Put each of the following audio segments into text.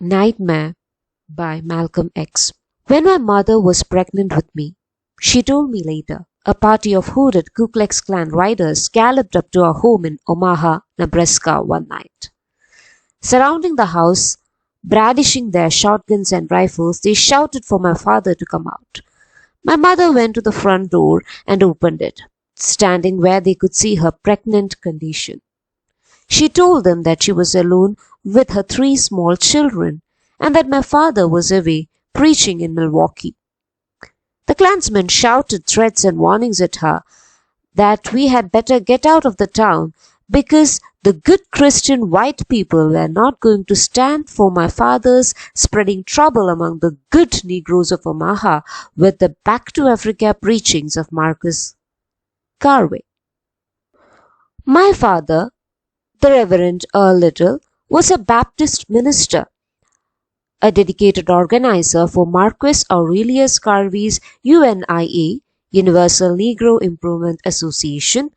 Nightmare by Malcolm X. When my mother was pregnant with me, she told me later, a party of hooded Ku Klux Klan riders galloped up to our home in Omaha, Nebraska one night. Surrounding the house, brandishing their shotguns and rifles, they shouted for my father to come out. My mother went to the front door and opened it, standing where they could see her pregnant condition. She told them that she was alone with her 3 small children and that my father was away preaching in Milwaukee. The Klansmen shouted threats and warnings at her that we had better get out of the town because the good Christian white people were not going to stand for my father's spreading trouble among the good Negroes of Omaha with the Back to Africa preachings of Marcus Garvey. My father, the Reverend Earl Little, was a Baptist minister, a dedicated organizer for Marquess Aurelius Garvey's UNIA, Universal Negro Improvement Association.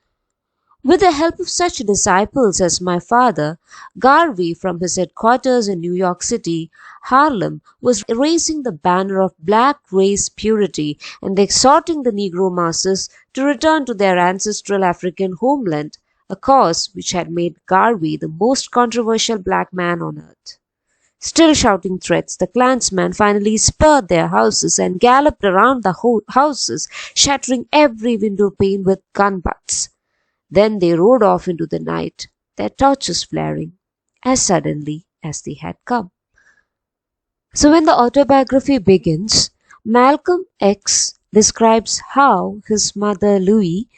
With the help of such disciples as my father, Garvey, from his headquarters in New York City, Harlem, was raising the banner of black race purity and exhorting the Negro masses to return to their ancestral African homeland, a cause which had made Garvey the most controversial black man on earth. Still shouting threats, the Klansmen finally spurred their horses and galloped around the houses, shattering every window pane with gun butts. Then they rode off into the night, their torches flaring, as suddenly as they had come. So when the autobiography begins, Malcolm X describes how his mother Louie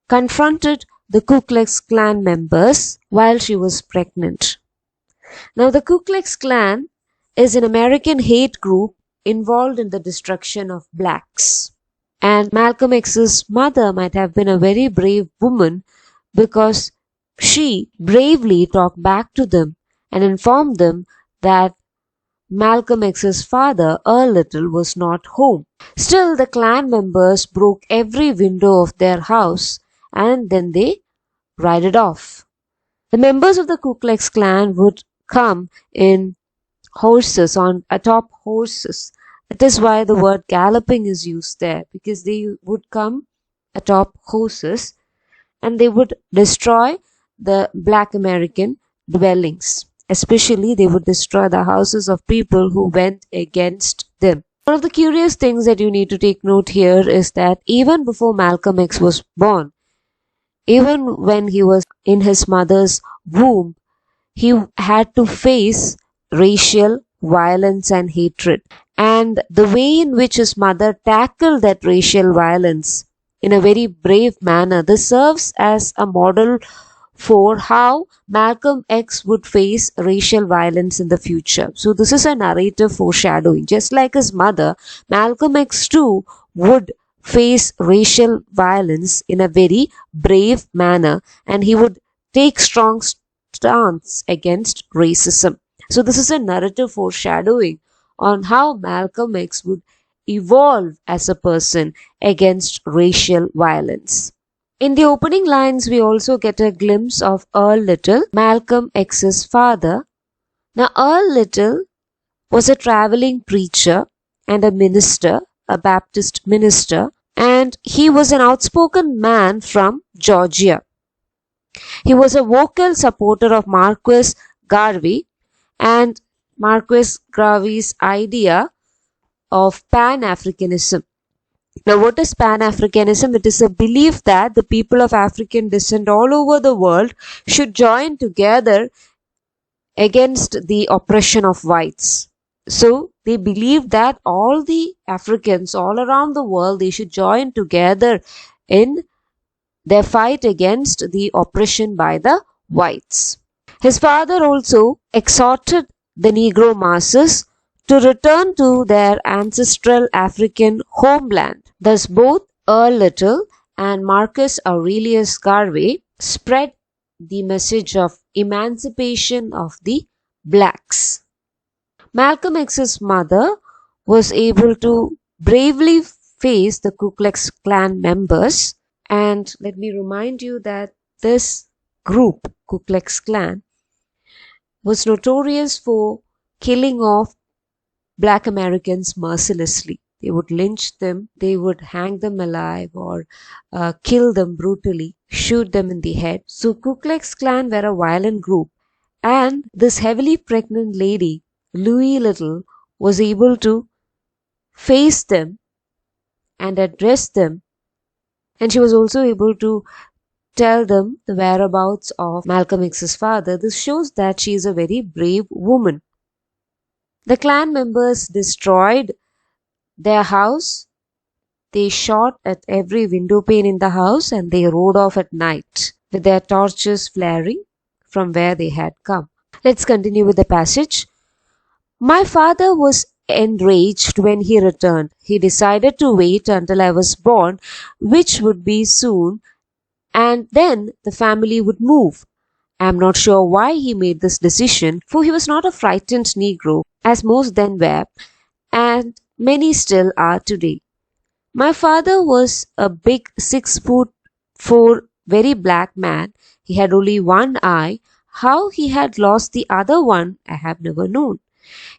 confronted the Ku Klux Klan members while she was pregnant. Now, the Ku Klux Klan is an American hate group involved in the destruction of blacks. And Malcolm X's mother might have been a very brave woman because she bravely talked back to them and informed them that Malcolm X's father, Earl Little, was not home. Still, the Klan members broke every window of their house and then they rided off. The members of the Ku Klux Klan would come in horses, atop horses. That is why the word galloping is used there, because they would come atop horses and they would destroy the black American dwellings. Especially they would destroy the houses of people who went against them. One of the curious things that you need to take note here is that even before Malcolm X was born, even when he was in his mother's womb, he had to face racial violence and hatred. And the way in which his mother tackled that racial violence in a very brave manner, this serves as a model for how Malcolm X would face racial violence in the future. So this is a narrative foreshadowing. Just like his mother, Malcolm X too would face racial violence in a very brave manner, and he would take strong stance against racism. So this is a narrative foreshadowing on how Malcolm X would evolve as a person against racial violence. In the opening lines, we also get a glimpse of Earl Little, Malcolm X's father. Now, Earl Little was a traveling preacher and a minister, a Baptist minister, and he was an outspoken man from Georgia. He was a vocal supporter of Marcus Garvey and Marcus Garvey's idea of Pan-Africanism. Now, what is Pan-Africanism? It is a belief that the people of African descent all over the world should join together against the oppression of whites. So, they believe that all the Africans all around the world, they should join together in their fight against the oppression by the whites. His father also exhorted the Negro masses to return to their ancestral African homeland. Thus, both Earl Little and Marcus Aurelius Garvey spread the message of emancipation of the blacks. Malcolm X's mother was able to bravely face the Ku Klux Klan members. And let me remind you that this group, Ku Klux Klan, was notorious for killing off black Americans mercilessly. They would lynch them, they would hang them alive or kill them brutally, shoot them in the head. So Ku Klux Klan were a violent group, and this heavily pregnant lady, Louis Little, was able to face them and address them, and she was also able to tell them the whereabouts of Malcolm X's father. This shows that she is a very brave woman. The Klan members destroyed their house, they shot at every window pane in the house, and they rode off at night with their torches flaring from where they had come. Let's continue with the passage. My father was enraged when he returned. He decided to wait until I was born, which would be soon, and then the family would move. I am not sure why he made this decision, for he was not a frightened Negro, as most then were, and many still are today. My father was a big 6'4" very black man. He had only one eye. How he had lost the other one, I have never known.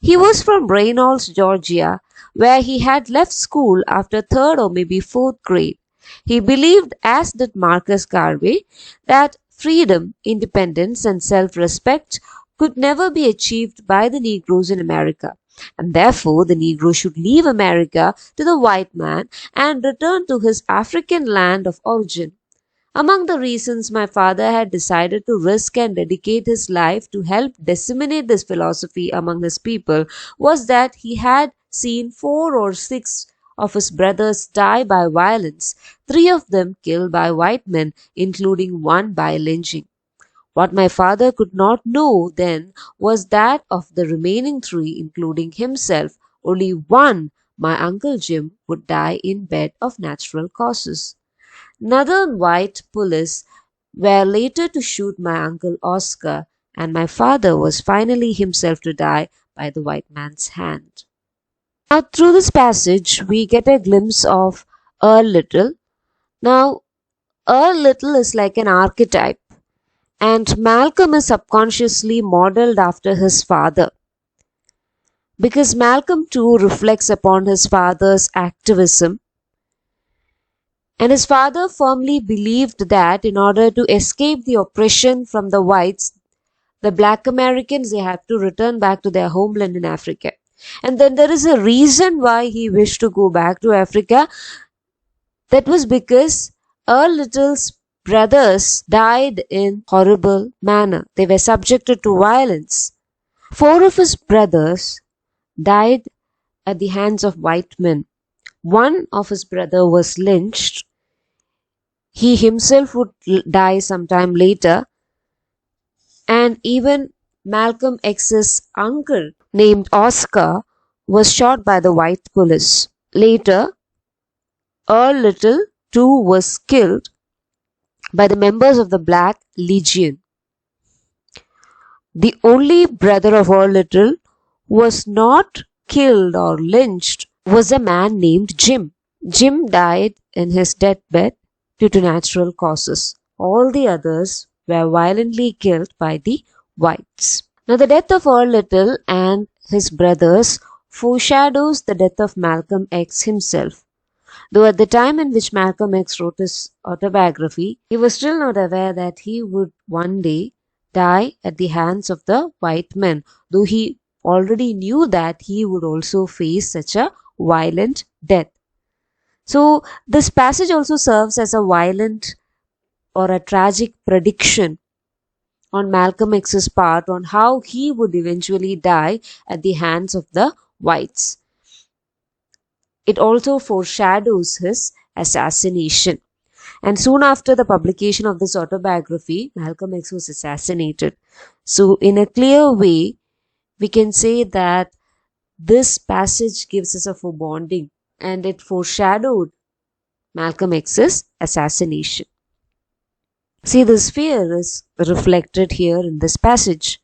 He was from Reynolds, Georgia, where he had left school after third or maybe fourth grade. He believed, as did Marcus Garvey, that freedom, independence, and self-respect could never be achieved by the Negroes in America, and therefore the Negro should leave America to the white man and return to his African land of origin. Among the reasons my father had decided to risk and dedicate his life to help disseminate this philosophy among his people was that he had seen 4 or 6 of his brothers die by violence, 3 of them killed by white men, including one by lynching. What my father could not know then was that of the remaining 3, including himself, only one, my Uncle Jim, would die in bed of natural causes. Northern white police were later to shoot my Uncle Oscar, and my father was finally himself to die by the white man's hand. Now, through this passage, we get a glimpse of Earl Little. Now, Earl Little is like an archetype, and Malcolm is subconsciously modeled after his father, because Malcolm too reflects upon his father's activism. And his father firmly believed that in order to escape the oppression from the whites, the black Americans, they have to return back to their homeland in Africa. And then there is a reason why he wished to go back to Africa. That was because Earl Little's brothers died in horrible manner. They were subjected to violence. 4 of his brothers died at the hands of white men. One of his brother was lynched. He himself would die sometime later. And even Malcolm X's uncle, named Oscar, was shot by the white police. Later, Earl Little too was killed by the members of the Black Legion. The only brother of Earl Little who was not killed or lynched was a man named Jim. Jim died in his deathbed due to natural causes. All the others were violently killed by the whites. Now, the death of Earl Little and his brothers foreshadows the death of Malcolm X himself. Though at the time in which Malcolm X wrote his autobiography, he was still not aware that he would one day die at the hands of the white men, though he already knew that he would also face such a violent death. So, this passage also serves as a violent or a tragic prediction on Malcolm X's part on how he would eventually die at the hands of the whites. It also foreshadows his assassination. And soon after the publication of this autobiography, Malcolm X was assassinated. So, in a clear way, we can say that this passage gives us a foreboding, and it foreshadowed Malcolm X's assassination. See, this fear is reflected here in this passage.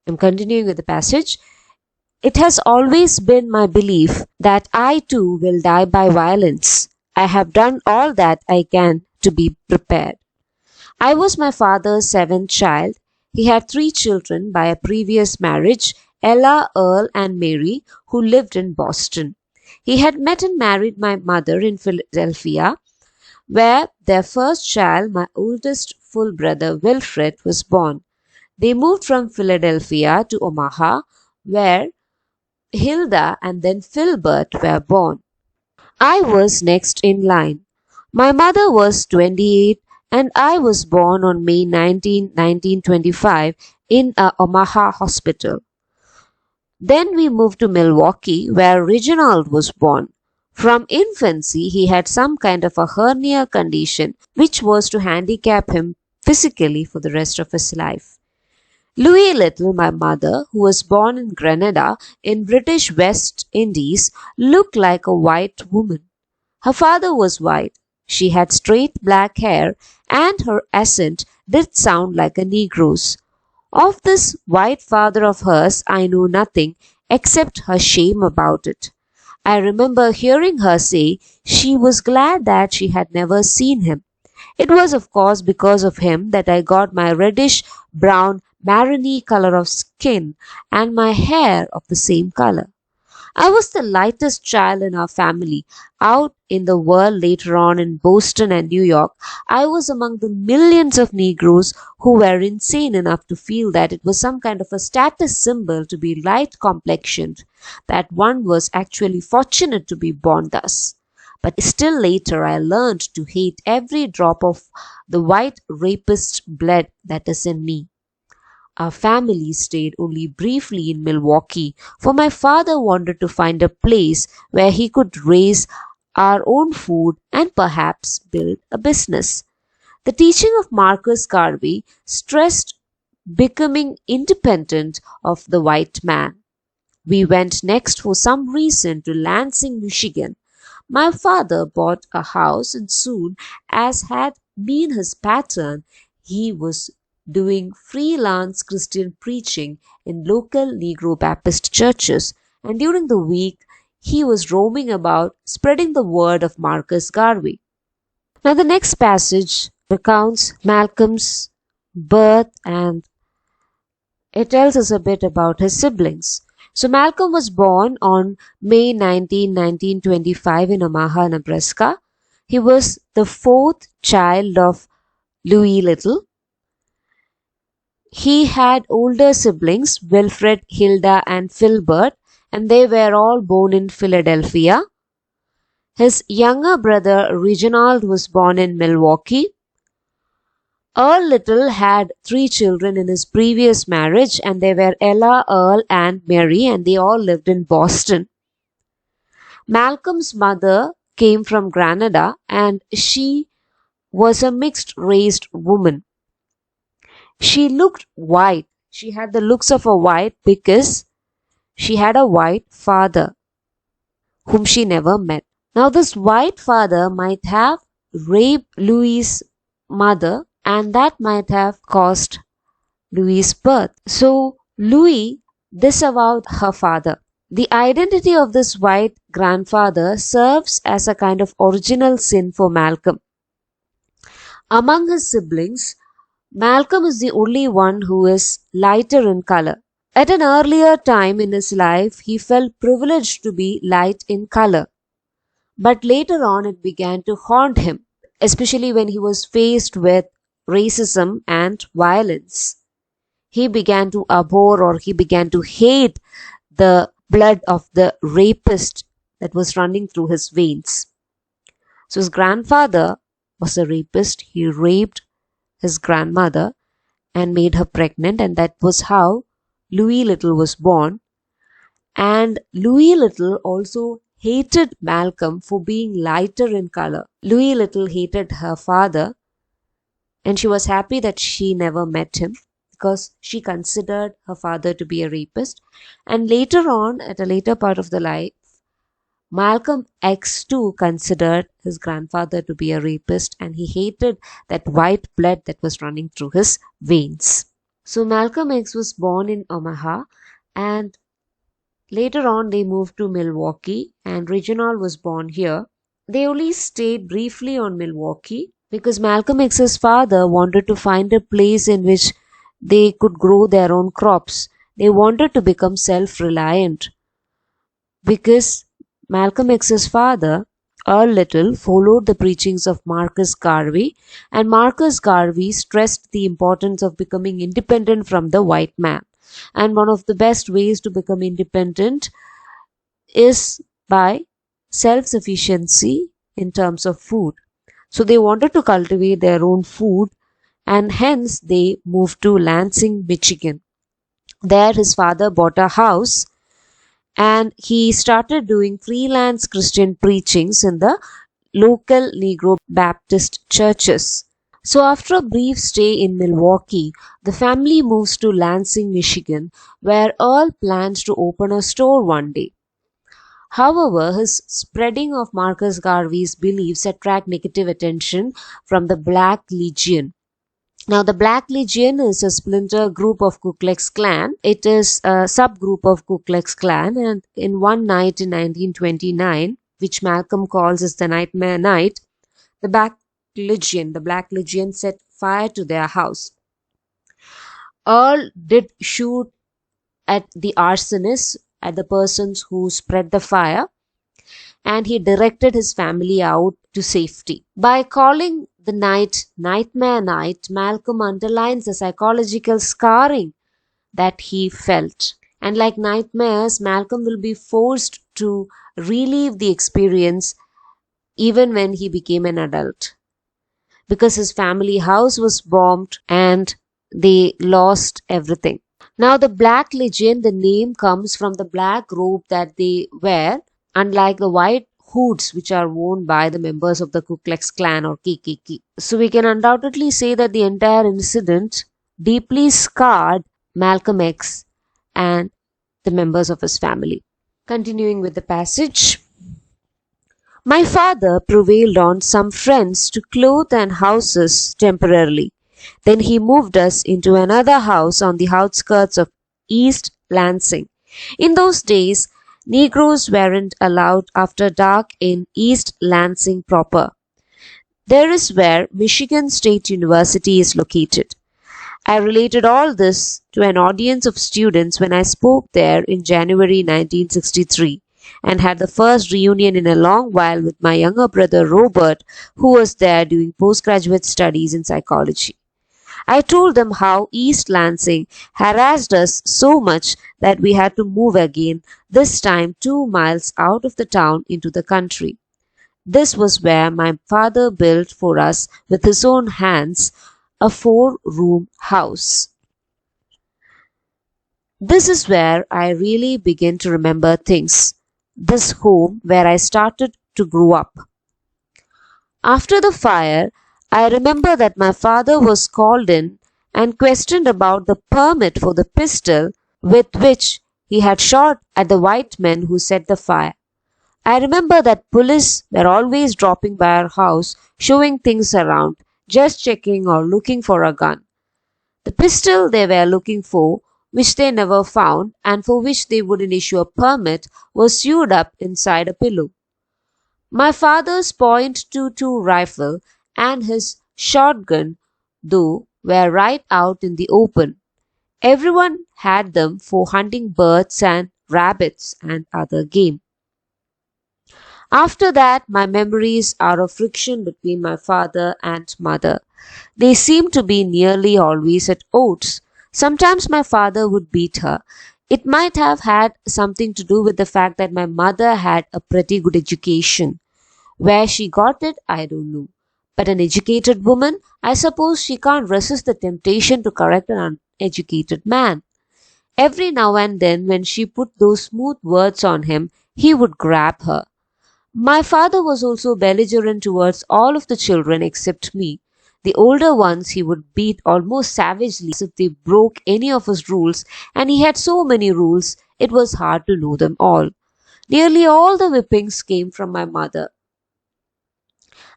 I'm continuing with the passage. It has always been my belief that I too will die by violence. I have done all that I can to be prepared. I was my father's 7th child. He had 3 children by a previous marriage Ella Earl and Mary, who lived in Boston. He had met and married my mother in Philadelphia, where their first child, my oldest full brother Wilfred, was born. They moved from Philadelphia to Omaha, where Hilda and then Philbert were born. I was next in line. My mother was 28 and I was born on May 19, 1925 in a Omaha hospital. Then we moved to Milwaukee where Reginald was born. From infancy he had some kind of a hernia condition which was to handicap him physically for the rest of his life. Louis Little, my mother, who was born in Grenada in British West Indies, looked like a white woman. Her father was white. She had straight black hair and her accent did sound like a Negro's. Of this white father of hers I know nothing except her shame about it. I remember hearing her say she was glad that she had never seen him. It was of course because of him that I got my reddish brown marony color of skin and my hair of the same color. I was the lightest child in our family. Out in the world later on in Boston and New York, I was among the millions of Negroes who were insane enough to feel that it was some kind of a status symbol to be light complexioned, that one was actually fortunate to be born thus. But still later I learned to hate every drop of the white rapist blood that is in me. Our family stayed only briefly in Milwaukee, for my father wanted to find a place where he could raise our own food and perhaps build a business. The teaching of Marcus Garvey stressed becoming independent of the white man. We went next for some reason to Lansing, Michigan. My father bought a house and soon, as had been his pattern, he was doing freelance Christian preaching in local Negro Baptist churches, and during the week he was roaming about spreading the word of Marcus Garvey. Now the next passage recounts Malcolm's birth and it tells us a bit about his siblings. So Malcolm was born on May 19, 1925 in Omaha, Nebraska. He was the fourth child of Louis Little. He had older siblings, Wilfred, Hilda, and Philbert, and they were all born in Philadelphia. His younger brother, Reginald, was born in Milwaukee. Earl Little had 3 children in his previous marriage, and they were Ella, Earl, and Mary, and they all lived in Boston. Malcolm's mother came from Grenada, and she was a mixed-raced woman. She looked white. She had the looks of a white because she had a white father whom she never met. Now this white father might have raped Louis's mother and that might have caused Louis's birth. So Louis disavowed her father. The identity of this white grandfather serves as a kind of original sin for Malcolm. Among his siblings, Malcolm is the only one who is lighter in color. At an earlier time in his life, he felt privileged to be light in color. But later on, it began to haunt him, especially when he was faced with racism and violence. He began to abhor or he began to hate the blood of the rapist that was running through his veins. So his grandfather was a rapist. He raped his grandmother and made her pregnant, and that was how Louis Little was born. And Louis Little also hated Malcolm for being lighter in color. Louis Little hated her father, and she was happy that she never met him because she considered her father to be a rapist. And later on, at a later part of the life, Malcolm X too considered his grandfather to be a rapist and he hated that white blood that was running through his veins. So Malcolm X was born in Omaha and later on they moved to Milwaukee and Reginald was born here. They only stayed briefly on Milwaukee because Malcolm X's father wanted to find a place in which they could grow their own crops They wanted to become self-reliant because Malcolm X's father, Earl Little, followed the preachings of Marcus Garvey, and Marcus Garvey stressed the importance of becoming independent from the white man. And one of the best ways to become independent is by self-sufficiency in terms of food. So they wanted to cultivate their own food, and hence they moved to Lansing, Michigan. There his father bought a house and he started doing freelance Christian preachings in the local Negro Baptist churches. So after a brief stay in Milwaukee, the family moves to Lansing, Michigan, where Earl plans to open a store one day. However, his spreading of Marcus Garvey's beliefs attract negative attention from the Black Legion. Now, the Black Legion is a splinter group of Ku Klux Klan. It is a subgroup of Ku Klux Klan, and in one night in 1929, which Malcolm calls as the Nightmare Night, the Black Legion set fire to their house. Earl did shoot at the arsonists, at the persons who spread the fire, and he directed his family out to safety. By calling the night Nightmare Night, Malcolm underlines the psychological scarring that he felt. And like nightmares, Malcolm will be forced to relive the experience even when he became an adult, because his family house was bombed and they lost everything. Now, the Black Legion, the name comes from the black robe that they wear, unlike the white hoods which are worn by the members of the Ku Klux Klan or KKK. So we can undoubtedly say that the entire incident deeply scarred Malcolm X and the members of his family. Continuing with the passage. My father prevailed on some friends to clothe and house us temporarily. Then he moved us into another house on the outskirts of East Lansing. In those days, Negroes weren't allowed after dark in East Lansing proper. There is where Michigan State University is located. I related all this to an audience of students when I spoke there in January 1963 and had the first reunion in a long while with my younger brother Robert, who was there doing postgraduate studies in psychology. I told them how East Lansing harassed us so much that we had to move again, this time 2 miles out of the town into the country. This was where my father built for us with his own hands a 4-room house. This is where I really begin to remember things. This home where I started to grow up. After the fire, I remember that my father was called in and questioned about the permit for the pistol with which he had shot at the white men who set the fire. I remember that police were always dropping by our house, showing things around, just checking or looking for a gun. The pistol they were looking for, which they never found and for which they wouldn't issue a permit, was sewed up inside a pillow. My father's .22 rifle and his shotgun, though, were right out in the open. Everyone had them for hunting birds and rabbits and other game. After that, my memories are of friction between my father and mother. They seem to be nearly always at odds. Sometimes my father would beat her. It might have had something to do with the fact that my mother had a pretty good education. Where she got it, I don't know. But an educated woman, I suppose she can't resist the temptation to correct an uneducated man. Every now and then, when she put those smooth words on him, he would grab her. My father was also belligerent towards all of the children except me. The older ones he would beat almost savagely if they broke any of his rules, and he had so many rules it was hard to know them all. Nearly all the whippings came from my mother.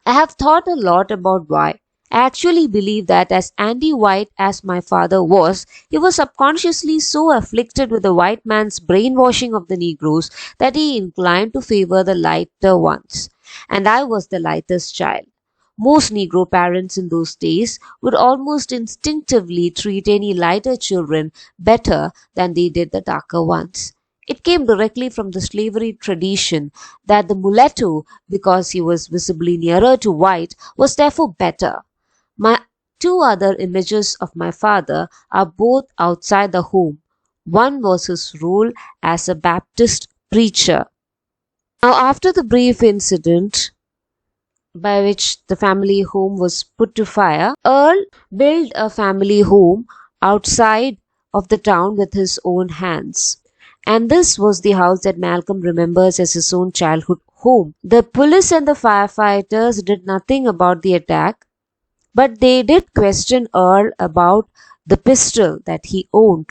I have thought a lot about why. I actually believe that as anti-white as my father was, he was subconsciously so afflicted with the white man's brainwashing of the Negroes that he inclined to favor the lighter ones. And I was the lightest child. Most Negro parents in those days would almost instinctively treat any lighter children better than they did the darker ones. It came directly from the slavery tradition that the mulatto, because he was visibly nearer to white, was therefore better. My two other images of my father are both outside the home. One was his role as a Baptist preacher. Now, after the brief incident by which the family home was put to fire, Earl built a family home outside of the town with his own hands. And this was the house that Malcolm remembers as his own childhood home. The police and the firefighters did nothing about the attack, but they did question Earl about the pistol that he owned,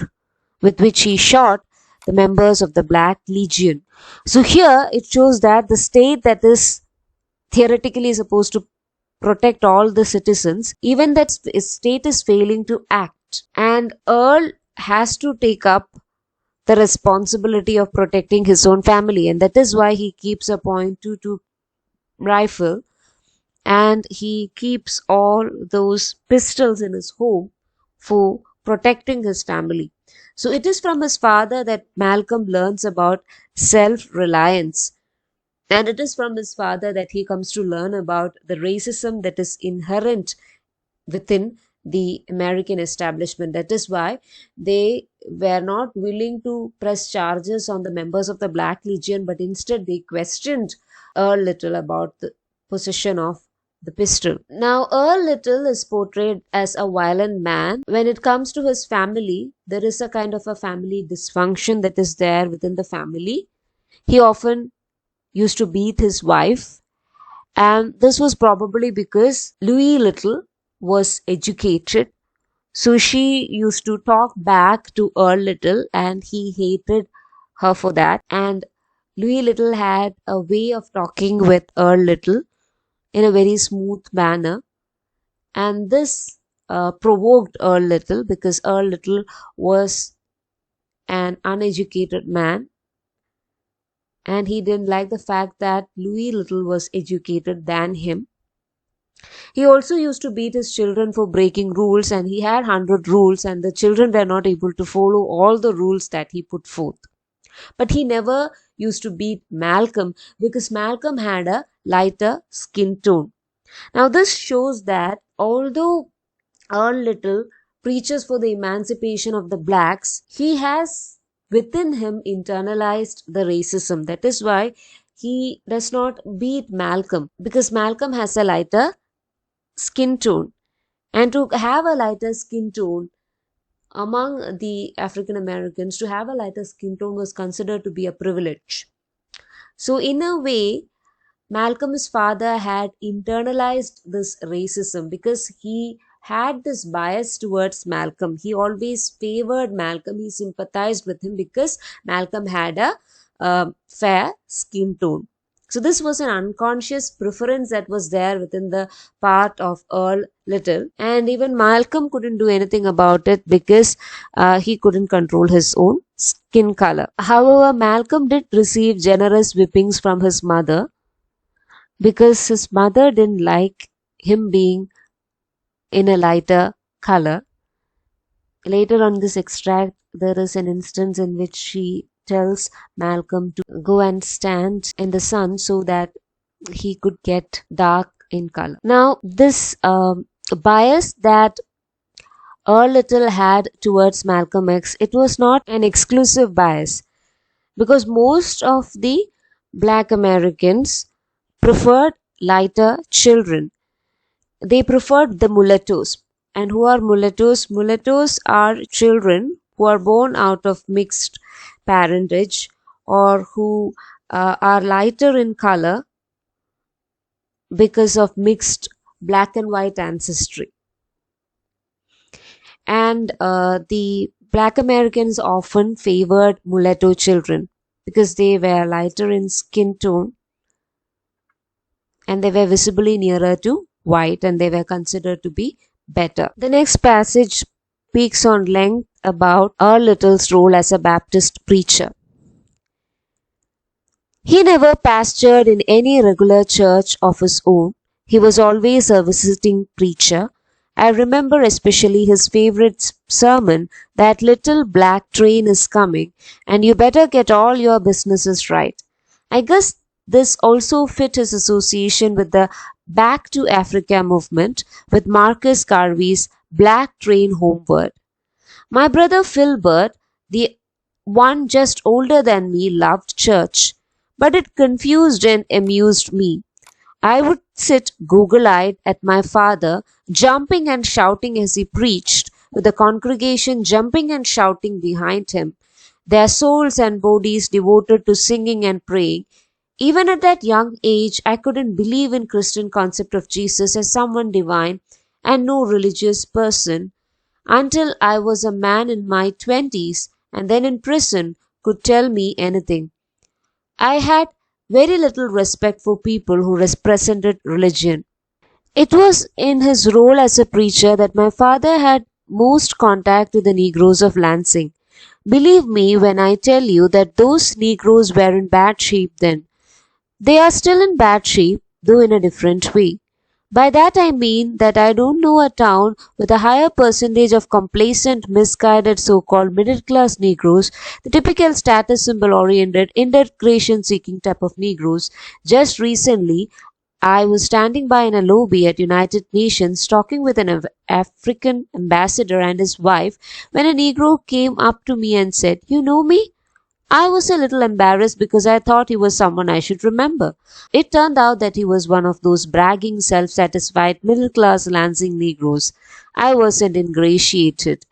with which he shot the members of the Black Legion. So here it shows that the state that is theoretically supposed to protect all the citizens, even that state is failing to act. And Earl has to take up the responsibility of protecting his own family, and that is why he keeps a .22 rifle and he keeps all those pistols in his home for protecting his family. So it is from his father that Malcolm learns about self-reliance, and it is from his father that he comes to learn about the racism that is inherent within the American establishment. That is why they were not willing to press charges on the members of the Black Legion, but instead they questioned Earl Little about the possession of the pistol. Now, Earl Little is portrayed as a violent man. When it comes to his family, there is a kind of a family dysfunction that is there within the family. He often used to beat his wife, and this was probably because Louis Little was educated. So she used to talk back to Earl Little and he hated her for that. And Louis Little had a way of talking with Earl Little in a very smooth manner. And this provoked Earl Little because Earl Little was an uneducated man. And he didn't like the fact that Louis Little was educated than him. He also used to beat his children for breaking rules, and he had 100 rules and the children were not able to follow all the rules that he put forth. But he never used to beat Malcolm because Malcolm had a lighter skin tone. Now this shows that although Earl Little preaches for the emancipation of the blacks, he has within him internalized the racism. That is why he does not beat Malcolm, because Malcolm has a lighter skin tone, and to have a lighter skin tone among the African Americans, to have a lighter skin tone was considered to be a privilege. So in a way, Malcolm's father had internalized this racism because he had this bias towards Malcolm. He always favored Malcolm. He sympathized with him because Malcolm had a fair skin tone. So this was an unconscious preference that was there within the part of Earl Little, and even Malcolm couldn't do anything about it because he couldn't control his own skin color. However, Malcolm did receive generous whippings from his mother because his mother didn't like him being in a lighter color. Later on this extract, there is an instance in which she tells Malcolm to go and stand in the sun so that he could get dark in color. Now, this bias that Earl Little had towards Malcolm X, it was not an exclusive bias because most of the Black Americans preferred lighter children. They preferred the mulattoes. And who are mulattoes? Mulattoes are children who are born out of mixed parentage or who are lighter in color because of mixed black and white ancestry. And the Black Americans often favored mulatto children because they were lighter in skin tone and they were visibly nearer to white and they were considered to be better. The next passage speaks on length about Earl Little's role as a Baptist preacher. He never pastored in any regular church of his own. He was always a visiting preacher. I remember especially his favorite sermon, that little black train is coming, and you better get all your businesses right. I guess this also fit his association with the Back to Africa movement, with Marcus Garvey's Black Train Homeward. My brother Philbert, the one just older than me, loved church, but it confused and amused me. I would sit goggle eyed at my father, jumping and shouting as he preached, with the congregation jumping and shouting behind him, their souls and bodies devoted to singing and praying. Even at that young age, I couldn't believe in Christian concept of Jesus as someone divine and no religious person until I was a man in my 20s and then in prison could tell me anything. I had very little respect for people who represented religion. It was in his role as a preacher that my father had most contact with the Negroes of Lansing. Believe me when I tell you that those Negroes were in bad shape then. They are still in bad shape, though in a different way. By that I mean that I don't know a town with a higher percentage of complacent, misguided so-called middle-class Negroes, the typical status symbol-oriented, integration-seeking type of Negroes. Just recently, I was standing by in a lobby at United Nations talking with an African ambassador and his wife when a Negro came up to me and said, "You know me?" I was a little embarrassed because I thought he was someone I should remember. It turned out that he was one of those bragging, self-satisfied, middle-class Lansing Negroes. I wasn't ingratiated.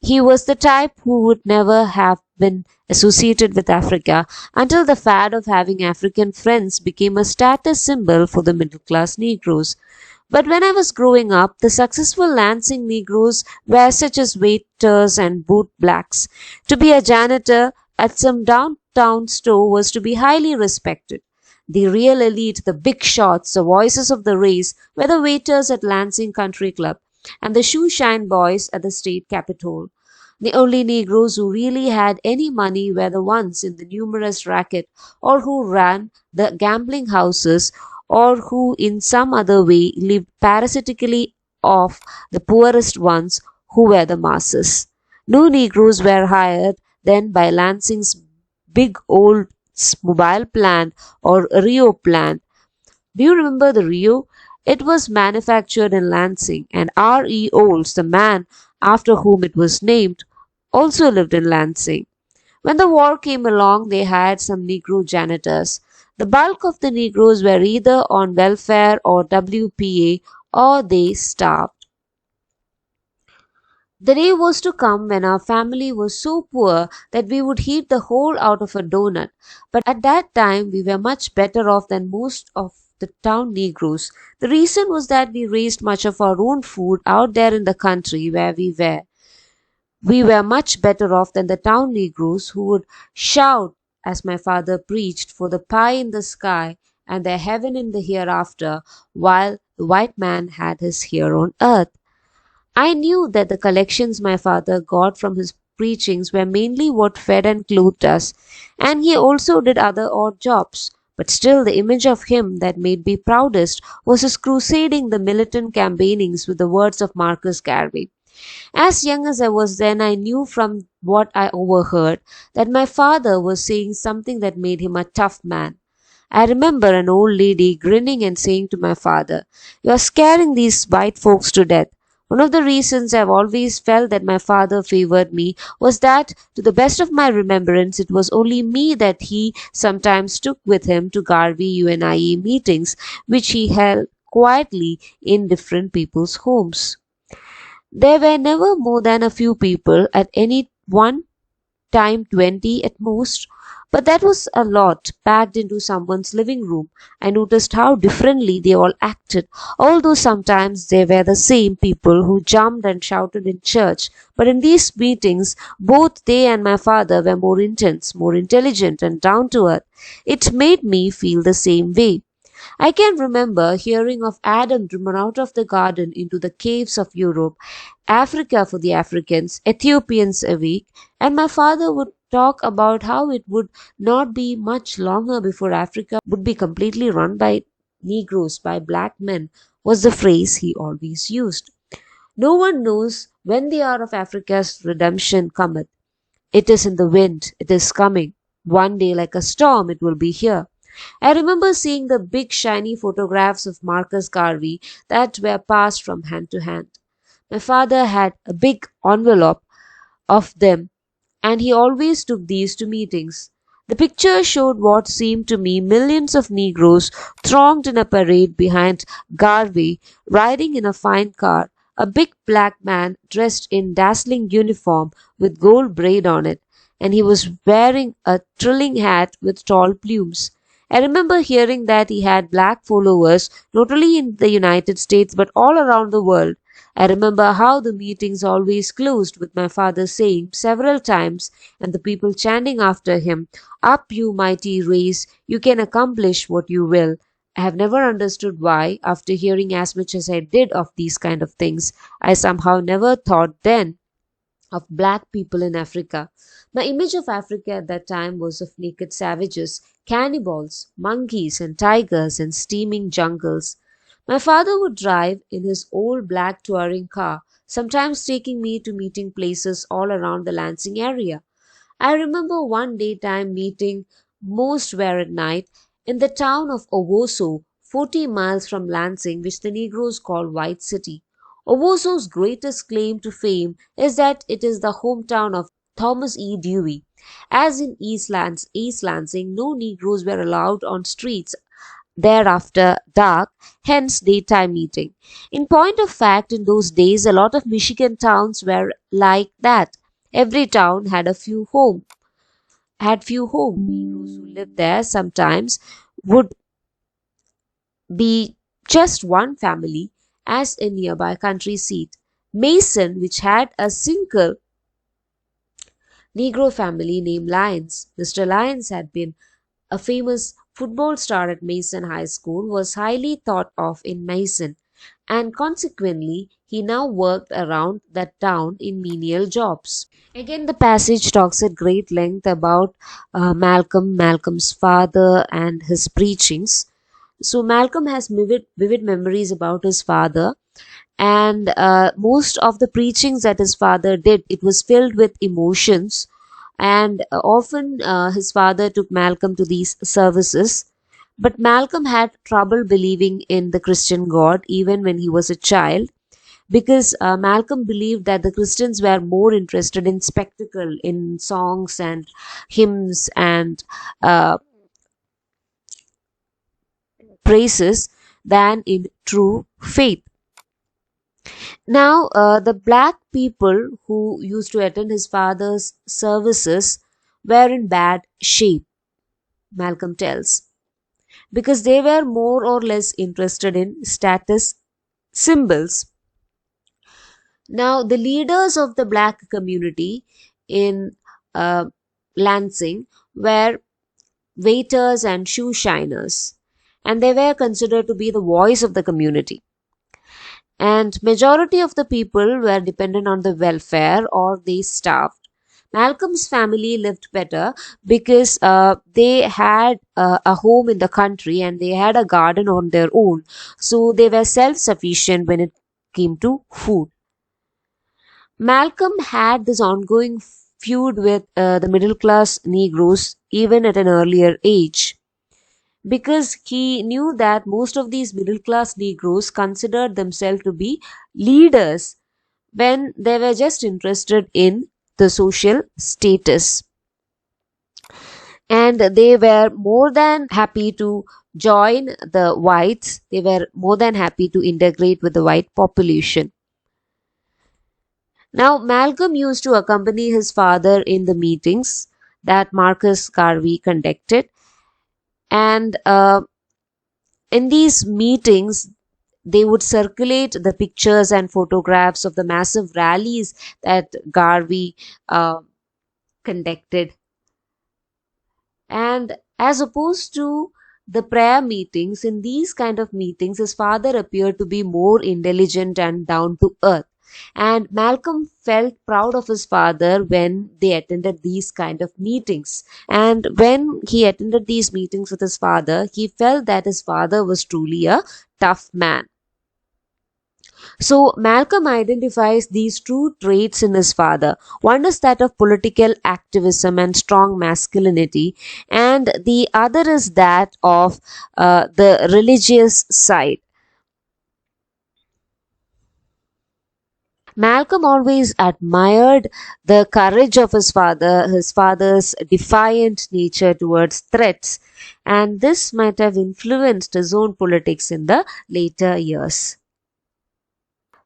He was the type who would never have been associated with Africa until the fad of having African friends became a status symbol for the middle-class Negroes. But when I was growing up, the successful Lansing Negroes were such as waiters and boot blacks. To be a janitor at some downtown store was to be highly respected. The real elite, the big shots, the voices of the race, were the waiters at Lansing Country Club and the shoe shine boys at the state capitol. The only Negroes who really had any money were the ones in the numerous racket or who ran the gambling houses or who in some other way lived parasitically off the poorest ones who were the masses. No Negroes were hired then by Lansing's big old mobile plant or Rio plant. Do you remember the Rio? It was manufactured in Lansing, and R.E. Olds, the man after whom it was named, also lived in Lansing. When the war came along, they hired some Negro janitors. The bulk of the Negroes were either on welfare or WPA or they starved. The day was to come when our family was so poor that we would eat the whole out of a donut, but at that time we were much better off than most of the town Negroes. The reason was that we raised much of our own food out there in the country where we were. We were much better off than the town Negroes who would shout, as my father preached, for the pie in the sky and the heaven in the hereafter, while the white man had his here on earth. I knew that the collections my father got from his preachings were mainly what fed and clothed us, and he also did other odd jobs. But still, the image of him that made me proudest was his crusading the militant campaignings with the words of Marcus Garvey. As young as I was then, I knew from what I overheard that my father was saying something that made him a tough man. I remember an old lady grinning and saying to my father, "You are scaring these white folks to death." One of the reasons I've always felt that my father favored me was that, to the best of my remembrance, it was only me that he sometimes took with him to Garvey UNIA meetings, which he held quietly in different people's homes. There were never more than a few people at any one time, 20 at most, but that was a lot packed into someone's living room. I noticed how differently they all acted, although sometimes they were the same people who jumped and shouted in church. But in these meetings, both they and my father were more intense, more intelligent, and down to earth. It made me feel the same way. I can remember hearing of Adam driven out of the garden into the caves of Europe, Africa for the Africans, Ethiopians awake, and my father would talk about how it would not be much longer before Africa would be completely run by Negroes by black men was the phrase he always used. No one knows when the hour of Africa's redemption cometh. It is in the wind, it is coming. One day, like a storm, it will be here. I remember seeing the big shiny photographs of Marcus Garvey that were passed from hand to hand. My father had a big envelope of them, and he always took these to meetings. The picture showed what seemed to me millions of Negroes thronged in a parade behind Garvey, riding in a fine car, a big black man dressed in dazzling uniform with gold braid on it, and he was wearing a trilling hat with tall plumes. I remember hearing that he had black followers not only in the United States but all around the world. I remember how the meetings always closed with my father saying several times and the people chanting after him, "Up, you mighty race, you can accomplish what you will." I have never understood why, after hearing as much as I did of these kind of things, I somehow never thought then of black people in Africa. My image of Africa at that time was of naked savages, cannibals, monkeys, and tigers and steaming jungles. My father would drive in his old black touring car, sometimes taking me to meeting places all around the Lansing area. I remember one daytime meeting, most were at night, in the town of Owosso, 40 miles from Lansing, which the Negroes call White City. Owosso's greatest claim to fame is that it is the hometown of Thomas E. Dewey. As in East Lansing, no Negroes were allowed on streets thereafter dark, hence daytime meeting. In point of fact, in those days, a lot of Michigan towns were like that. Every town had few homes. Negroes who lived there sometimes would be just one family, as a nearby country seat. Mason, which had a single Negro family named Lyons. Mr. Lyons had been a famous football star at Mason High School, was highly thought of in Mason, and consequently he now worked around that town in menial jobs. Again, the passage talks at great length about Malcolm's father, and his preachings. So Malcolm has vivid memories about his father, and most of the preachings that his father did, it was filled with emotions, and often his father took Malcolm to these services. But Malcolm had trouble believing in the Christian God even when he was a child, because Malcolm believed that the Christians were more interested in spectacle, in songs and hymns and uh, praises than in true faith. Now, the black people who used to attend his father's services were in bad shape, Malcolm tells, because they were more or less interested in status symbols. Now, the leaders of the black community in uh, Lansing were waiters and shoe shiners, and they were considered to be the voice of the community. And majority of the people were dependent on the welfare or they starved. Malcolm's family lived better because they had a home in the country and they had a garden on their own, so they were self-sufficient when it came to food. Malcolm had this ongoing feud with the middle class Negroes even at an earlier age, because he knew that most of these middle class Negroes considered themselves to be leaders when they were just interested in the social status. And they were more than happy to join the whites, they were more than happy to integrate with the white population. Now, Malcolm used to accompany his father in the meetings that Marcus Garvey conducted, and in these meetings they would circulate the pictures and photographs of the massive rallies that Garvey conducted. And as opposed to the prayer meetings, in these kind of meetings his father appeared to be more intelligent and down to earth. And Malcolm felt proud of his father when they attended these kind of meetings. And when he attended these meetings with his father, he felt that his father was truly a tough man. So Malcolm identifies these two traits in his father. One is that of political activism and strong masculinity, and the other is that of the religious side. Malcolm always admired the courage of his father's defiant nature towards threats, and this might have influenced his own politics in the later years.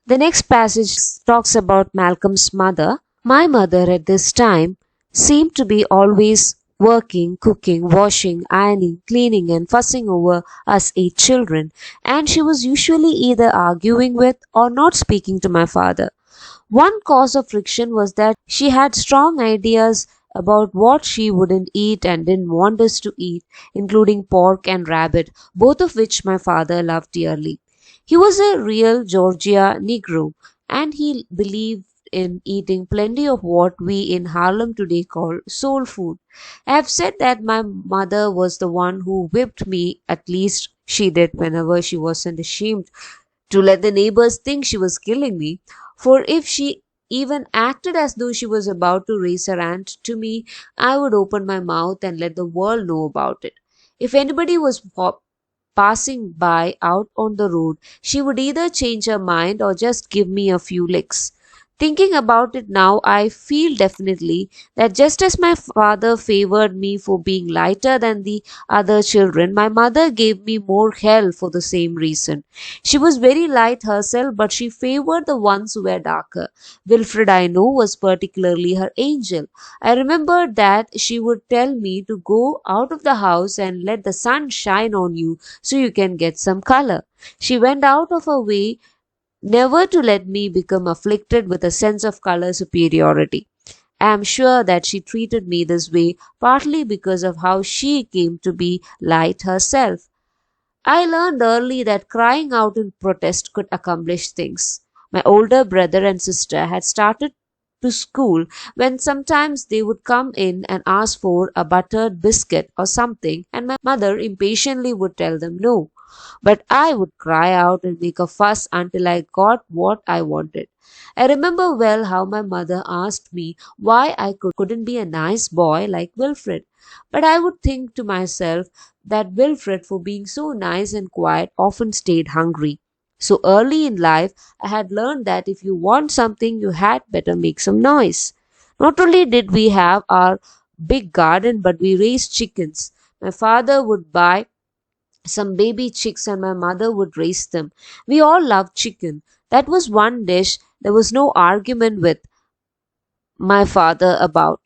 The next passage talks about Malcolm's mother. My mother at this time seemed to be always working, cooking, washing, ironing, cleaning, and fussing over us 8 children, and she was usually either arguing with or not speaking to my father. One cause of friction was that she had strong ideas about what she wouldn't eat and didn't want us to eat, including pork and rabbit, both of which my father loved dearly. He was a real Georgia Negro, and he believed in eating plenty of what we in Harlem today call soul food. I have said that my mother was the one who whipped me, at least she did whenever she wasn't ashamed to let the neighbors think she was killing me. For if she even acted as though she was about to raise her hand to me, I would open my mouth and let the world know about it. If anybody was passing by out on the road, she would either change her mind or just give me a few licks. Thinking about it now, I feel definitely that just as my father favored me for being lighter than the other children, my mother gave me more hell for the same reason. She was very light herself, but she favored the ones who were darker. Wilfred, I know, was particularly her angel. I remember that she would tell me to go out of the house and let the sun shine on you so you can get some color. She went out of her way never to let me become afflicted with a sense of color superiority. I am sure that she treated me this way partly because of how she came to be light herself. I learned early that crying out in protest could accomplish things. My older brother and sister had started to school when sometimes they would come in and ask for a buttered biscuit or something, and my mother impatiently would tell them no. But I would cry out and make a fuss until I got what I wanted. I remember well how my mother asked me why I couldn't be a nice boy like Wilfred. But I would think to myself that Wilfred, for being so nice and quiet, often stayed hungry. So early in life, I had learned that if you want something, you had better make some noise. Not only did we have our big garden, but we raised chickens. My father would buy some baby chicks and my mother would raise them. We all loved chicken. That was one dish there was no argument with my father about.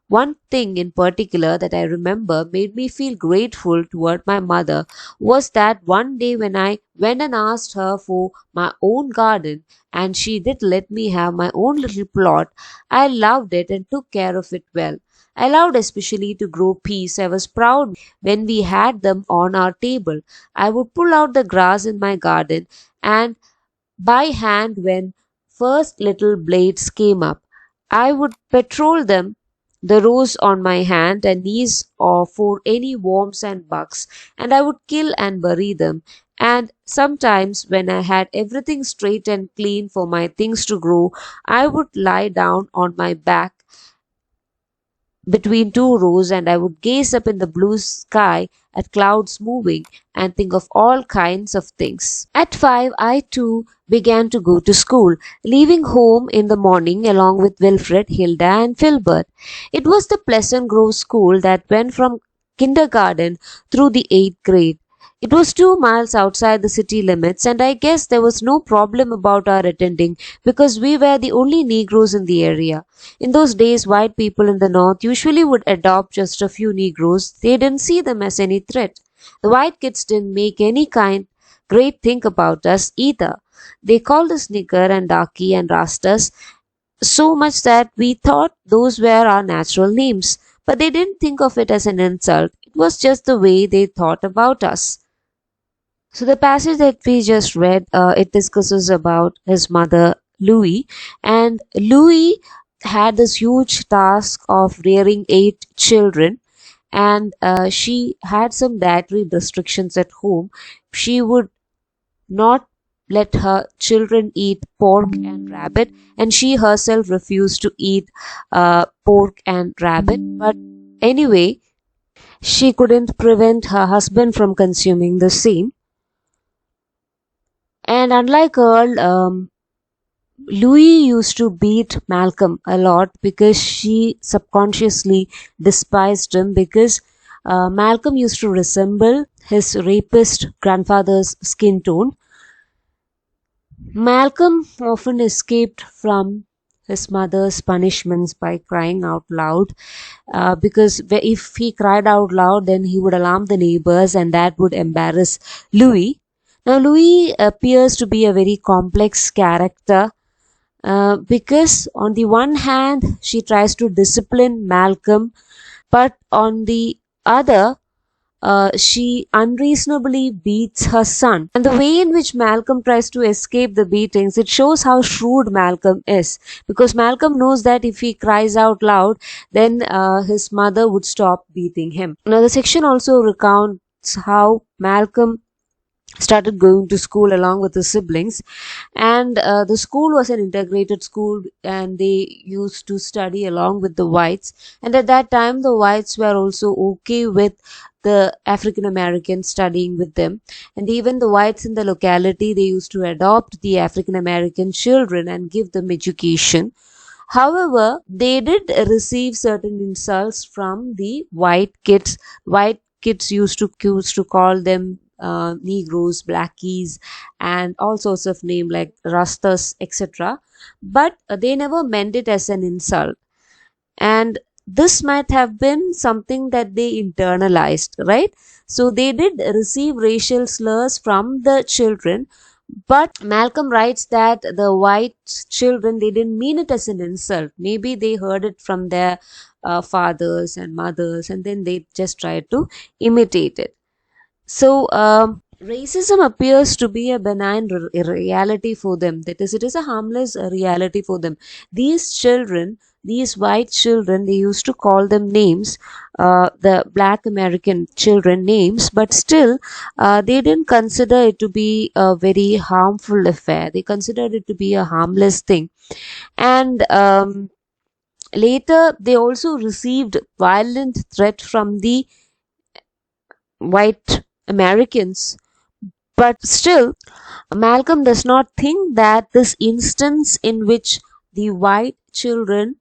One thing in particular that I remember made me feel grateful toward my mother was that one day when I went and asked her for my own garden and she did let me have my own little plot, I loved it and took care of it well. I loved especially to grow peas. I was proud when we had them on our table. I would pull out the grass in my garden and by hand when first little blades came up. I would patrol them, the rows on my hand and knees or for any worms and bugs, and I would kill and bury them. And sometimes, when I had everything straight and clean for my things to grow, I would lie down on my back between two rows and I would gaze up in the blue sky at clouds moving and think of all kinds of things. At 5, I too began to go to school, leaving home in the morning along with Wilfred, Hilda, and Filbert. It was the Pleasant Grove School that went from kindergarten through the 8th grade. It was 2 miles outside the city limits, and I guess there was no problem about our attending because we were the only Negroes in the area. In those days, white people in the North usually would adopt just a few Negroes. They didn't see them as any threat. The white kids didn't make any kind great thing about us either. They called us nigger and darky and rastas so much that we thought those were our natural names. But they didn't think of it as an insult. It was just the way they thought about us. So the passage that we just read, it discusses about his mother Louis, and Louis had this huge task of rearing 8 children, and she had some dietary restrictions at home. She would not let her children eat pork and rabbit, and she herself refused to eat pork and rabbit. But anyway, she couldn't prevent her husband from consuming the same. And unlike Earl, Louis used to beat Malcolm a lot because she subconsciously despised him, because Malcolm used to resemble his rapist grandfather's skin tone. Malcolm often escaped from his mother's punishments by crying out loud, because if he cried out loud, then he would alarm the neighbors, and that would embarrass Louis. Now, Louis appears to be a very complex character, because on the one hand, she tries to discipline Malcolm, but on the other, she unreasonably beats her son. And the way in which Malcolm tries to escape the beatings, it shows how shrewd Malcolm is. Because Malcolm knows that if he cries out loud, then his mother would stop beating him. Now, the section also recounts how Malcolm started going to school along with his siblings, and the school was an integrated school, and they used to study along with the whites. And at that time, the whites were also okay with the African Americans studying with them, and even the whites in the locality, they used to adopt the African American children and give them education. However, they did receive certain insults from the white kids. White kids used to call them Negroes, Blackies, and all sorts of names like Rastas, etc. But they never meant it as an insult, and this might have been something that they internalized, right? So they did receive racial slurs from the children, but Malcolm writes that the white children, they didn't mean it as an insult. Maybe they heard it from their fathers and mothers, and then they just tried to imitate it. So, racism appears to be a benign reality for them. That is, it is a harmless reality for them. These children, these white children, they used to call them names, the black American children names, but still, they didn't consider it to be a very harmful affair. They considered it to be a harmless thing. And later, they also received violent threat from the white Americans. But still, Malcolm does not think that this instance in which the white children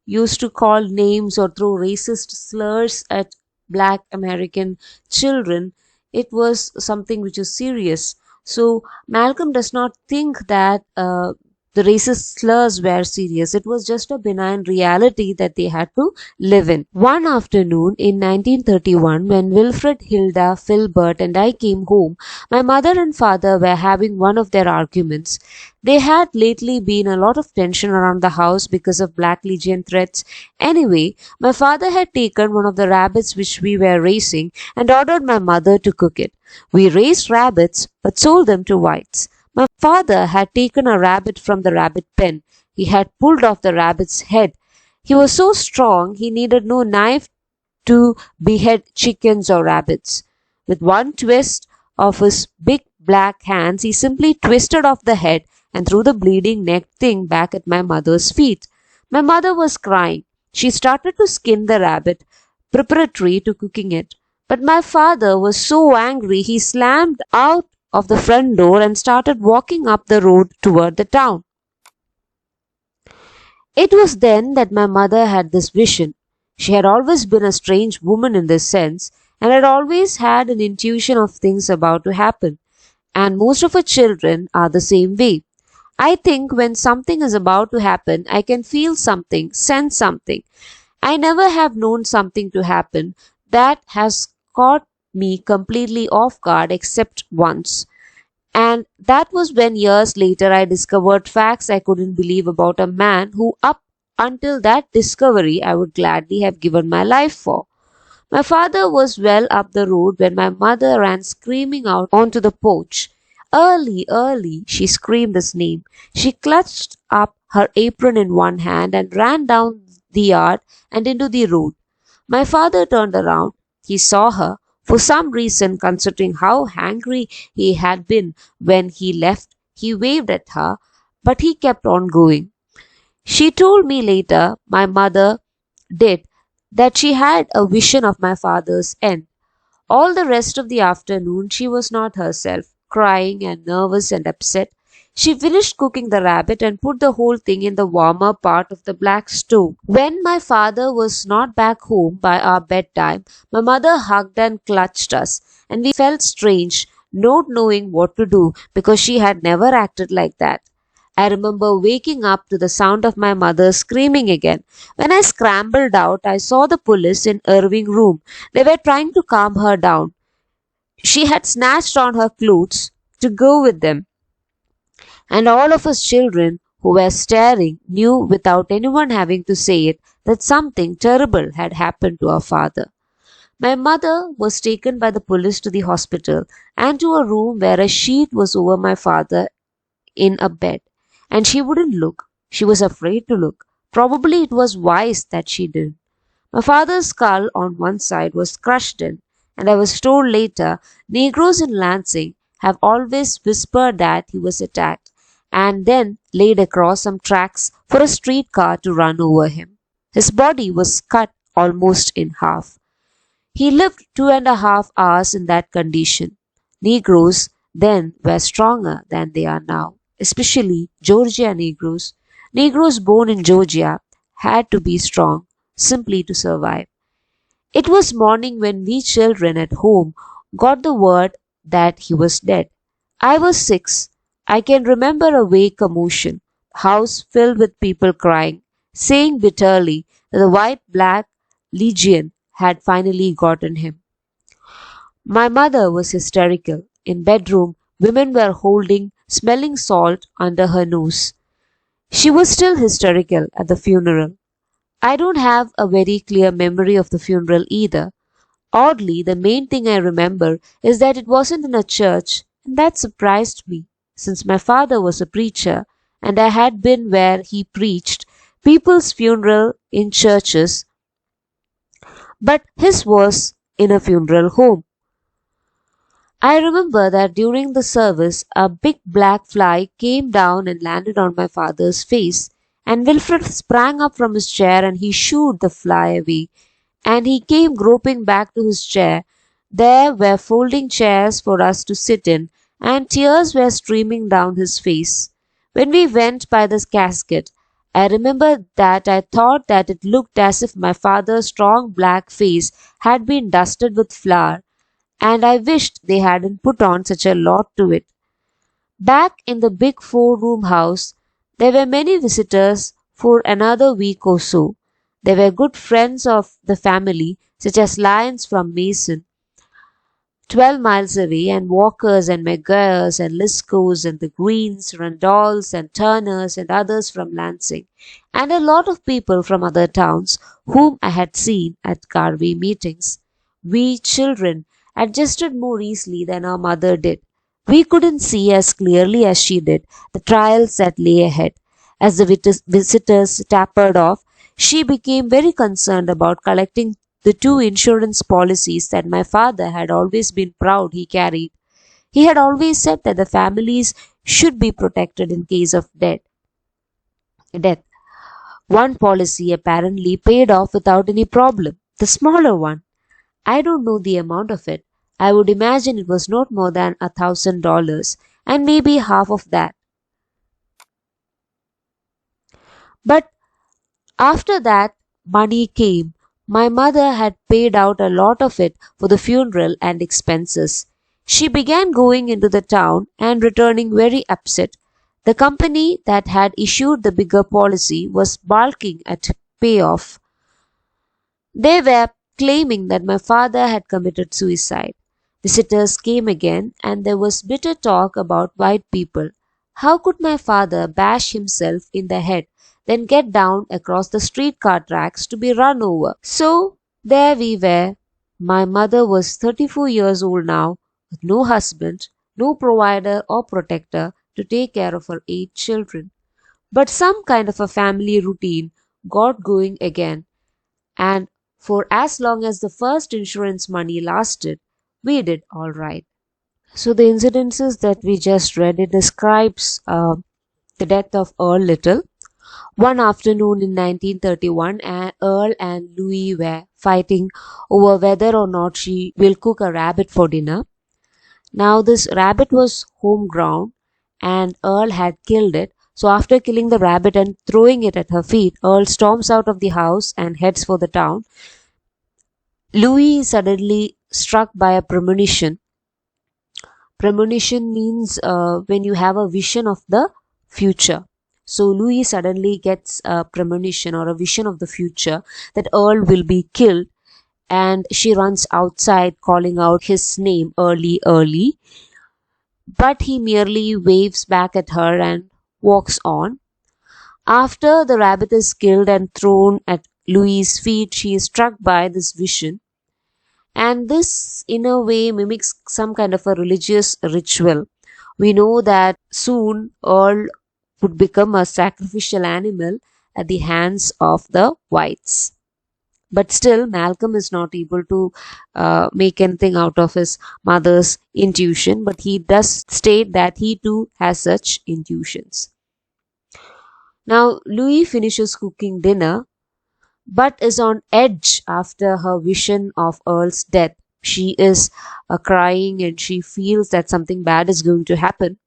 used to call names or throw racist slurs at black American children, it was something which is serious. So Malcolm does not think that the racist slurs were serious. It was just a benign reality that they had to live in. One afternoon in 1931, when Wilfred, Hilda, Filbert, and I came home, my mother and father were having one of their arguments. There had lately been a lot of tension around the house because of Black Legion threats. Anyway, my father had taken one of the rabbits which we were raising and ordered my mother to cook it. We raised rabbits but sold them to whites. My father had taken a rabbit from the rabbit pen. He had pulled off the rabbit's head. He was so strong he needed no knife to behead chickens or rabbits. With one twist of his big black hands, he simply twisted off the head and threw the bleeding neck thing back at my mother's feet. My mother was crying. She started to skin the rabbit, preparatory to cooking it. But my father was so angry he slammed out of the front door and started walking up the road toward the town. It was then that my mother had this vision. She had always been a strange woman in this sense, and had always had an intuition of things about to happen. And most of her children are the same way. I think when something is about to happen, I can feel something, sense something. I never have known something to happen that has caught me completely off guard except once. And that was when years later I discovered facts I couldn't believe about a man who, up until that discovery, I would gladly have given my life for. My father was well up the road when my mother ran screaming out onto the porch. Early, early, she screamed his name. She clutched up her apron in one hand and ran down the yard and into the road. My father turned around. He saw her. For some reason, considering how angry he had been when he left, he waved at her, but he kept on going. She told me later, my mother did, that she had a vision of my father's end. All the rest of the afternoon she was not herself, crying and nervous and upset. She finished cooking the rabbit and put the whole thing in the warmer part of the black stove. When my father was not back home by our bedtime, my mother hugged and clutched us, and we felt strange, not knowing what to do because she had never acted like that. I remember waking up to the sound of my mother screaming again. When I scrambled out, I saw the police in Irving's room. They were trying to calm her down. She had snatched on her clothes to go with them, and all of us children who were staring knew without anyone having to say it that something terrible had happened to our father. My mother was taken by the police to the hospital and to a room where a sheet was over my father in a bed, and she wouldn't look. She was afraid to look. Probably it was wise that she didn't. My father's skull on one side was crushed in, and I was told later Negroes in Lansing have always whispered that he was attacked and then laid across some tracks for a streetcar to run over him. His body was cut almost in half. He lived 2.5 hours in that condition. Negroes then were stronger than they are now, especially Georgia Negroes. Negroes born in Georgia had to be strong simply to survive. It was morning when we children at home got the word that he was dead. I was 6. I can remember a vague commotion, house filled with people crying, saying bitterly that the white black legion had finally gotten him. My mother was hysterical. In bedroom, women were holding smelling salt under her nose. She was still hysterical at the funeral. I don't have a very clear memory of the funeral either. Oddly, the main thing I remember is that it wasn't in a church, and that surprised me, since my father was a preacher, and I had been where he preached people's funeral in churches, but his was in a funeral home. I remember that during the service a big black fly came down and landed on my father's face, and Wilfred sprang up from his chair and he shooed the fly away, and he came groping back to his chair. There were folding chairs for us to sit in, and tears were streaming down his face. When we went by the casket, I remember that I thought that it looked as if my father's strong black face had been dusted with flour, and I wished they hadn't put on such a lot to it. Back in the big 4-room house, there were many visitors for another week or so. They were good friends of the family, such as Lyons from Mason, 12 miles away, and Walkers and McGuire's and Liscoes and the Greens, Randolphs and Turners and others from Lansing, and a lot of people from other towns whom I had seen at Garvey meetings. We children adjusted more easily than our mother did. We couldn't see as clearly as she did the trials that lay ahead. As the visitors tapered off, she became very concerned about collecting the 2 insurance policies that my father had always been proud he carried. He had always said that the families should be protected in case of death. One policy apparently paid off without any problem. The smaller one, I don't know the amount of it. I would imagine it was not more than $1,000, and maybe half of that. But after that money came. My mother had paid out a lot of it for the funeral and expenses. She began going into the town and returning very upset. The company that had issued the bigger policy was balking at payoff. They were claiming that my father had committed suicide. Visitors came again, and there was bitter talk about white people. How could my father bash himself in the head, then get down across the streetcar tracks to be run over? So there we were. My mother was 34 years old now, with no husband, no provider or protector to take care of her 8 children. But some kind of a family routine got going again, and for as long as the first insurance money lasted, we did all right. So the incidences that we just read, it describes the death of Earl Little. One afternoon in 1931, Earl and Louis were fighting over whether or not she will cook a rabbit for dinner. Now this rabbit was homegrown and Earl had killed it. So after killing the rabbit and throwing it at her feet, Earl storms out of the house and heads for the town. Louis is suddenly struck by a premonition. Premonition means when you have a vision of the future. So Louis suddenly gets a premonition or a vision of the future that Earl will be killed, and she runs outside calling out his name, Early, Early. But he merely waves back at her and walks on. After the rabbit is killed and thrown at Louis' feet, she is struck by this vision. And this, in a way, mimics some kind of a religious ritual. We know that soon Earl would become a sacrificial animal at the hands of the whites. But still, Malcolm is not able to make anything out of his mother's intuition, but he does state that he too has such intuitions. Now, Louis finishes cooking dinner, but is on edge after her vision of Earl's death. She is crying and she feels that something bad is going to happen.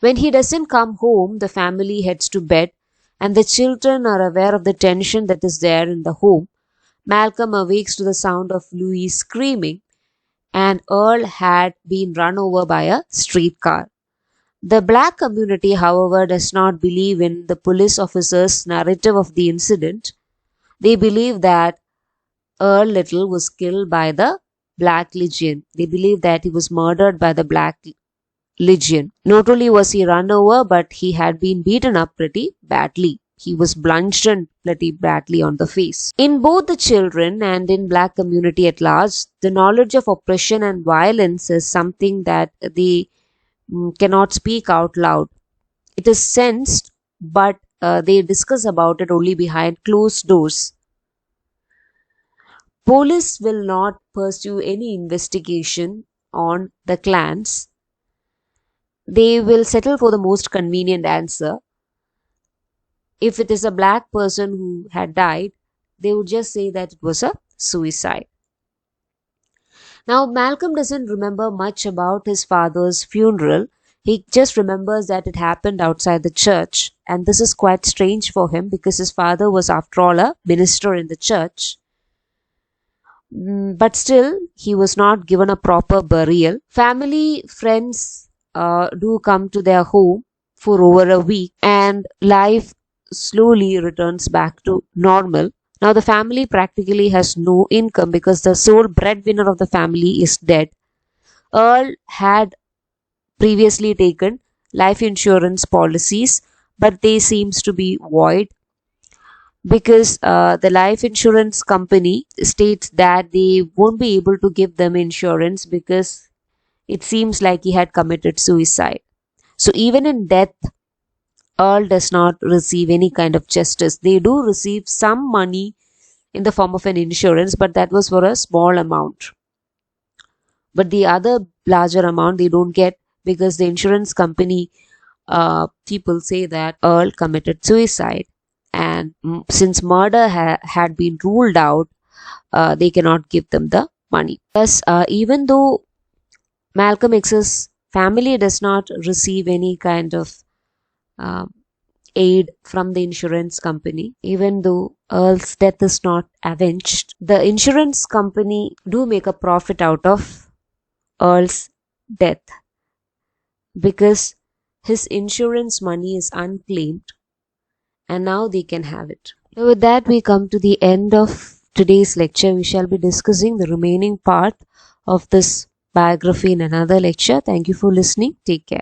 When he doesn't come home, the family heads to bed and the children are aware of the tension that is there in the home. Malcolm awakes to the sound of Louis screaming, and Earl had been run over by a streetcar. The black community, however, does not believe in the police officer's narrative of the incident. They believe that Earl Little was killed by the Black Legion. They believe that he was murdered by the Black Legion. Not only was he run over, but he had been beaten up pretty badly. He was bludgeoned pretty badly on the face. In both the children and in black community at large, the knowledge of oppression and violence is something that they cannot speak out loud. It is sensed, but they discuss about it only behind closed doors. Police will not pursue any investigation on the clans. They will settle for the most convenient answer. If it is a black person who had died, they would just say that it was a suicide. Now, Malcolm doesn't remember much about his father's funeral. He just remembers that it happened outside the church, and this is quite strange for him because his father was, after all, a minister in the church. But still, he was not given a proper burial. Family, friends do come to their home for over a week, and life slowly returns back to normal. Now the family practically has no income because the sole breadwinner of the family is dead. Earl had previously taken life insurance policies, but they seems to be void because the life insurance company states that they won't be able to give them insurance because it seems like he had committed suicide. So even in death, Earl does not receive any kind of justice. They do receive some money in the form of an insurance, but that was for a small amount. But the other larger amount they don't get because the insurance company people say that Earl committed suicide. And since murder had been ruled out, they cannot give them the money. Thus, even though Malcolm X's family does not receive any kind of aid from the insurance company, even though Earl's death is not avenged, the insurance company do make a profit out of Earl's death because his insurance money is unclaimed and now they can have it. So with that, we come to the end of today's lecture. We shall be discussing the remaining part of this biography in another lecture. Thank you for listening. Take care.